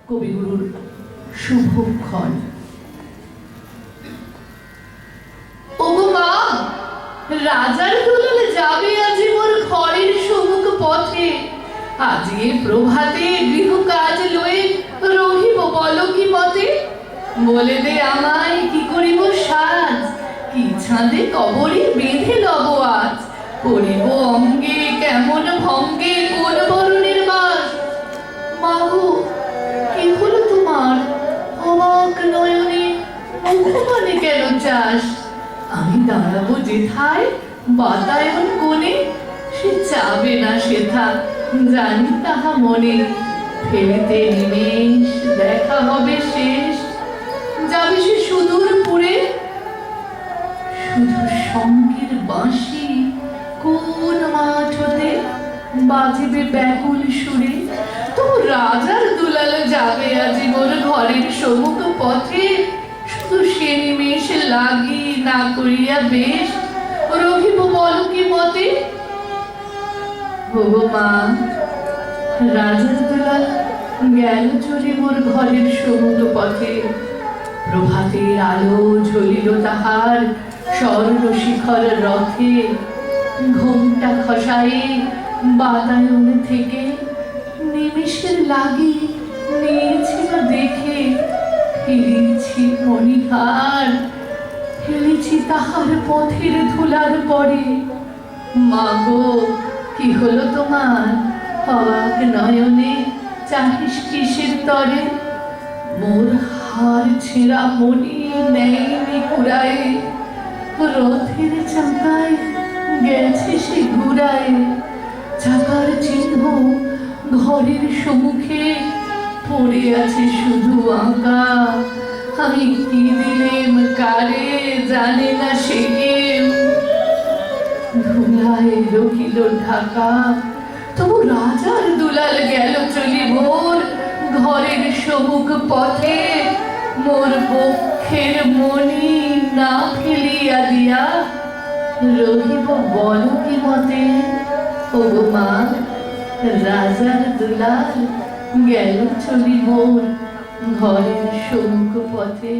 কবিগুরুর শুভক্ষণ। ওগো মা, রাজার দুলাল যাবে আজি মোর ঘরের সম্মুখ পথে। আজি প্রভাতে গৃহ কাজ লয়ে রহিব বলো কি মতে। বলে দে আমায় কি করিব সাজ, কি ছাঁদে কবরে বেঁধে লব আজ। করিব অঙ্গে কেমন ভঙ্গে কোন বরণের বাস। মাগো, কি হলো তোমার অবাক নয়নে মুখপানে কেন চাস। আমি দাঁড়াবো যেথায় বাতায়ন কোণে, সে চাবে না সেথা জানি তাহা মনে। ফেরিতে নিমেষ দেখা হবে শেষ, যাবে সে সুদূর পুরে। শুধু সঙ্গের বাঁশি কোন মাঠ হতে বাজিবে ব্যাকুল সুরে। তো রাজার দুলাল যাবে আজি মোর ঘরের সম্মুখ পথে। শুধু সে নিমেষ লাগি না করিয়া বেশ, রহিব বল কি মতে। ওগো মা, রাজার দুলাল গেল চলে মোর ঘরের সম্মুখ পথে। প্রভাতের আলো ঝলিল তাহার স্বর্ণ শিখর রথে। ঘোমটা খসায়ে বাতায়ন থেকে নিমেষের লাগি নিয়েছিল দেখে। ফেলেছি মণিহার, ফেলেছি তাহার পথের ধুলার পরে। মাগো, কি হলো তোমার অবাক নয়নে চাহিস কিসের তরে। মোর হার ছেঁড়া মণি নেয়নি কুড়ায়, রথের চাকায় গেছে সে ঘুরায়। চাকার চিহ্ন ঘরের সম্মুখে পড়ে আছে শুধু আঁকা। আমি কি দিলেম কারে জানে না সে কেউ, ধুলায় রহিল ঢাকা। তবু রাজার দুলাল গেল চলি ভোর ঘরের সম্মুখ পথে। মোর বক্ষের মণি না ফেলিয়া দিয়া রহিব বল কি মতে। ওগো মা, রাজার দুলাল গেল চলি মোর ঘরের সম্মুখ পথে।